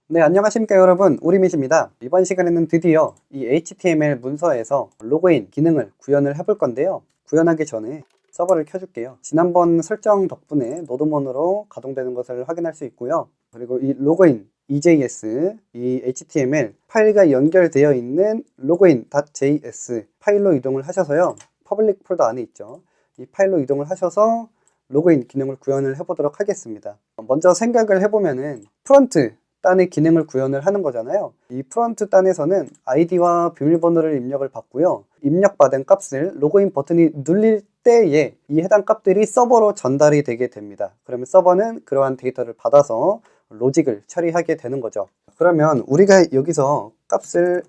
네, 안녕하십니까 여러분, 우리밋입니다. 이번 시간에는 드디어 이 HTML 문서에서 로그인 기능을 구현을 해볼 건데요. 구현하기 전에 서버를 켜줄게요. 지난번 설정 덕분에 노드몬으로 가동되는 것을 확인할 수 있고요. 그리고 이 로그인 EJS, 이 HTML 파일과 연결되어 있는 login.js 파일로 이동을 하셔서요. 퍼블릭 폴더 안에 있죠. 이 파일로 이동을 하셔서 로그인 기능을 구현을 해보도록 하겠습니다. 먼저 생각을 해보면은 프론트 단의 기능을 구현을 하는 거잖아요. 이 프론트 단에서는 아이디와 비밀번호를 입력을 받고요. 입력받은 값을 로그인 버튼이 눌릴 때에 이 해당 값들이 서버로 전달이 되게 됩니다. 그러면 서버는 그러한 데이터를 받아서 로직을 처리하게 되는 거죠. 그러면 우리가 여기서 값을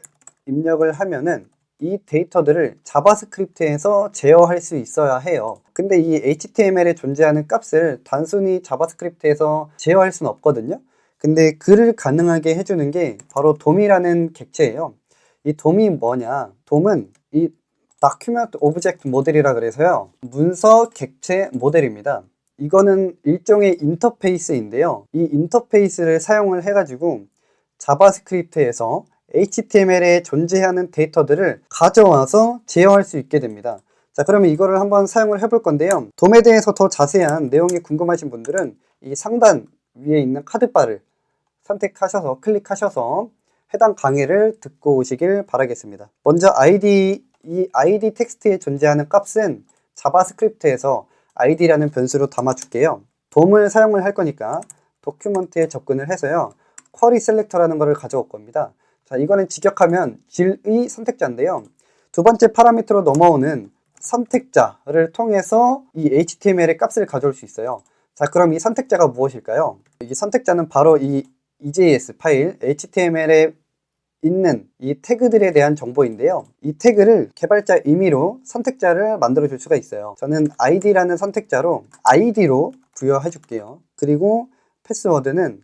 입력을 하면은 이 데이터들을 자바스크립트에서 제어할 수 있어야 해요. 근데 이 HTML에 존재하는 값을 단순히 자바스크립트에서 제어할 수는 없거든요. 근데 그를 가능하게 해주는 게 바로 돔이라는 객체예요. 이 돔이 뭐냐? 돔은 이 Document Object 모델이라 그래서요. 문서 객체 모델입니다. 이거는 일종의 인터페이스인데요. 이 인터페이스를 사용을 해가지고 자바스크립트에서 HTML에 존재하는 데이터들을 가져와서 제어할 수 있게 됩니다. 자, 그러면 이거를 한번 사용을 해볼 건데요. 돔에 대해서 더 자세한 내용이 궁금하신 분들은 이 상단 위에 있는 카드바를 선택하셔서 클릭하셔서 해당 강의를 듣고 오시길 바라겠습니다. 먼저 이 id 텍스트에 존재하는 값은 자바스크립트에서 id라는 변수로 담아 줄게요. 돔을 사용을 할 거니까 도큐먼트에 접근을 해서요. 쿼리 셀렉터라는 것을 가져올 겁니다. 자, 이거는 직역하면 질의 선택자인데요. 두 번째 파라미터로 넘어오는 선택자를 통해서 이 HTML의 값을 가져올 수 있어요. 자, 그럼 이 선택자가 무엇일까요? 이 선택자는 바로 이 EJS 파일 HTML에 있는 이 태그들에 대한 정보인데요. 이 태그를 개발자 임의로 선택자를 만들어 줄 수가 있어요. 저는 id라는 선택자로 id로 부여해 줄게요. 그리고 패스워드는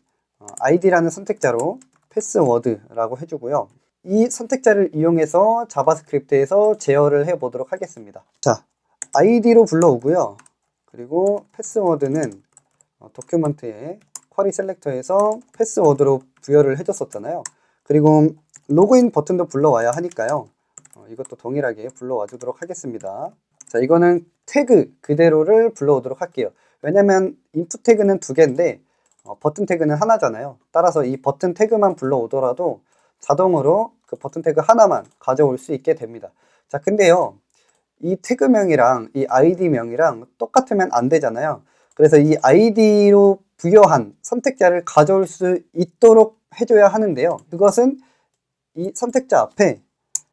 id라는 선택자로 패스워드라고 해주고요. 이 선택자를 이용해서 자바스크립트에서 제어를 해 보도록 하겠습니다. 자, id로 불러오고요. 그리고 패스워드는 도큐먼트에 쿼리 셀렉터에서 패스워드로 부여를 해줬었잖아요. 그리고 로그인 버튼도 불러와야 하니까요. 이것도 동일하게 불러와 주도록 하겠습니다. 자, 이거는 태그 그대로를 불러오도록 할게요. 왜냐면 인풋 태그는 두 개인데 버튼 태그는 하나잖아요. 따라서 이 버튼 태그만 불러오더라도 자동으로 그 버튼 태그 하나만 가져올 수 있게 됩니다. 자, 근데요, 이 태그명이랑 이 id명이랑 똑같으면 안 되잖아요. 그래서 이 id로 부여한 선택자를 가져올 수 있도록 해줘야 하는데요. 그것은 이 선택자 앞에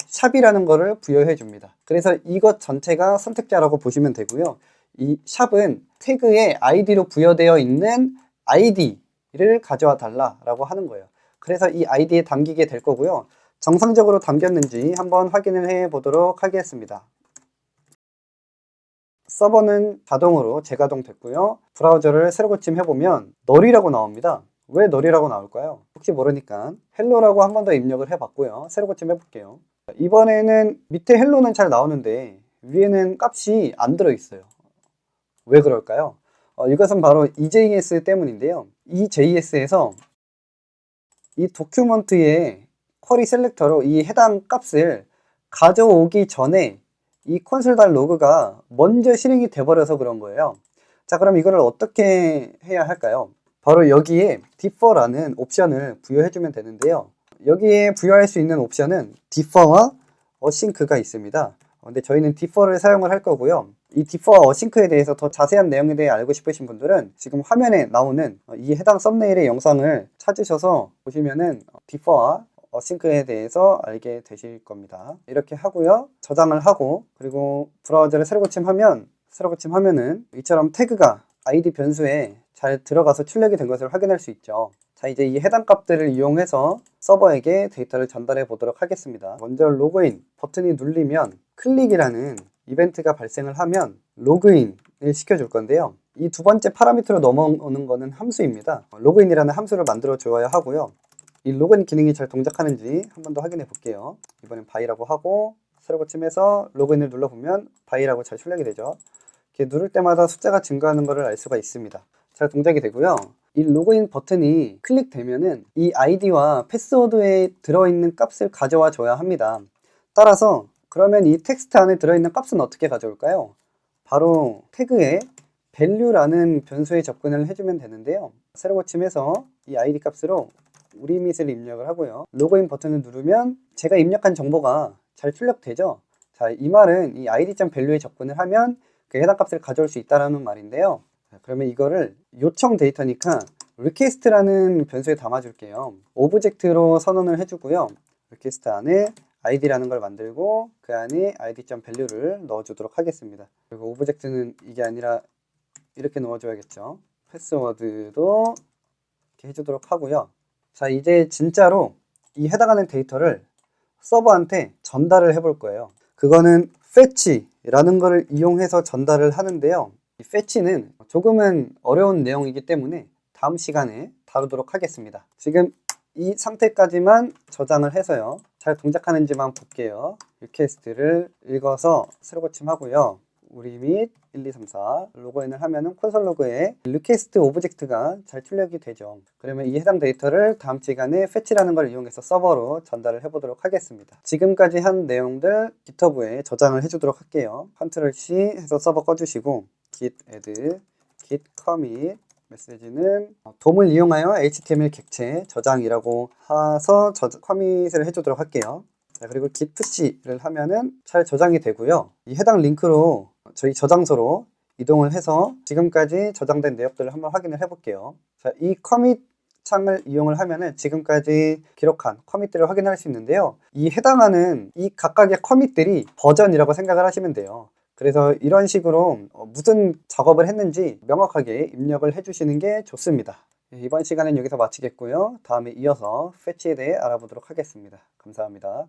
샵이라는 거를 부여해 줍니다. 그래서 이것 전체가 선택자라고 보시면 되고요. 이 샵은 태그에 id로 부여되어 있는 id를 가져와 달라라고 하는 거예요. 그래서 이 id에 담기게 될 거고요. 정상적으로 담겼는지 한번 확인을 해 보도록 하겠습니다. 서버는 자동으로 재가동 됐고요. 브라우저를 새로 고침해보면 널이라고 나옵니다. 왜 널이라고 나올까요? 혹시 모르니까 헬로라고 한 번 더 입력을 해봤고요. 새로 고침해볼게요. 이번에는 밑에 헬로는 잘 나오는데 위에는 값이 안 들어있어요. 왜 그럴까요? 이것은 바로 EJS 때문인데요. EJS에서 이 도큐먼트의 쿼리 셀렉터로 이 해당 값을 가져오기 전에 이 console.log가 먼저 실행이 돼버려서 그런 거예요. 자, 그럼 이거를 어떻게 해야 할까요? 바로 여기에 differ라는 옵션을 부여해주면 되는데요. 여기에 부여할 수 있는 옵션은 differ와 async가 있습니다. 근데 저희는 differ를 사용을 할 거고요. 이 differ와 async에 대해서 더 자세한 내용에 대해 알고 싶으신 분들은 지금 화면에 나오는 이 해당 썸네일의 영상을 찾으셔서 보시면은 differ와 어싱크에 대해서 알게 되실 겁니다. 이렇게 하고요. 저장을 하고 그리고 브라우저를 새로 고침하면은 이처럼 태그가 id 변수에 잘 들어가서 출력이 된 것을 확인할 수 있죠. 자, 이제 이 해당 값들을 이용해서 서버에게 데이터를 전달해 보도록 하겠습니다. 먼저 로그인 버튼이 눌리면 클릭이라는 이벤트가 발생을 하면 로그인을 시켜줄 건데요. 이 두 번째 파라미터로 넘어오는 거는 함수입니다. 로그인이라는 함수를 만들어 주어야 하고요. 이 로그인 기능이 잘 동작하는지 한 번 더 확인해 볼게요. 이번엔 바이라고 하고 새로 고침해서 로그인을 눌러보면 바이라고 잘 출력이 되죠. 이렇게 누를 때마다 숫자가 증가하는 것을 알 수가 있습니다. 잘 동작이 되고요. 이 로그인 버튼이 클릭되면은 이 아이디와 패스워드에 들어있는 값을 가져와 줘야 합니다. 따라서 그러면 이 텍스트 안에 들어있는 값은 어떻게 가져올까요? 바로 태그에 value라는 변수에 접근을 해주면 되는데요. 새로 고침해서 이 아이디 값으로 우리밋을 입력을 하고요. 로그인 버튼을 누르면 제가 입력한 정보가 잘 출력되죠. 자, 이 말은 이 id.value에 접근을 하면 그 해당 값을 가져올 수 있다는 말인데요. 자, 그러면 이거를 요청 데이터니까 request라는 변수에 담아줄게요. 오브젝트로 선언을 해주고요. request 안에 id라는 걸 만들고 그 안에 id.value를 넣어주도록 하겠습니다. 그리고 오브젝트는 이게 아니라 이렇게 넣어줘야겠죠. 패스워드도 이렇게 해주도록 하고요. 자, 이제 진짜로 이 해당하는 데이터를 서버한테 전달을 해볼 거예요. 그거는 fetch라는 걸 이용해서 전달을 하는데요. 이 fetch는 조금은 어려운 내용이기 때문에 다음 시간에 다루도록 하겠습니다. 지금 이 상태까지만 저장을 해서요. 잘 동작하는지만 볼게요. request를 읽어서 새로 고침하고요. 우리밋 1, 2, 3, 4 로그인을 하면은 콘솔 로그에 request 오브젝트가 잘 출력이 되죠. 그러면 이 해당 데이터를 다음 시간에 fetch라는 걸 이용해서 서버로 전달을 해보도록 하겠습니다. 지금까지 한 내용들 GitHub에 저장을 해주도록 할게요. Ctrl C 해서 서버 꺼주시고 git add, git commit 메시지는 돔을 이용하여 HTML 객체 저장이라고 해서 커밋을 해주도록 할게요. 자, 그리고 git push를 하면은 잘 저장이 되고요. 이 해당 링크로 저희 저장소로 이동을 해서 지금까지 저장된 내역들을 한번 확인을 해볼게요. 자, 이 커밋 창을 이용을 하면은 지금까지 기록한 커밋들을 확인할 수 있는데요. 이 해당하는 이 각각의 커밋들이 버전이라고 생각을 하시면 돼요. 그래서 이런 식으로 무슨 작업을 했는지 명확하게 입력을 해주시는 게 좋습니다. 이번 시간은 여기서 마치겠고요. 다음에 이어서 패치에 대해 알아보도록 하겠습니다. 감사합니다.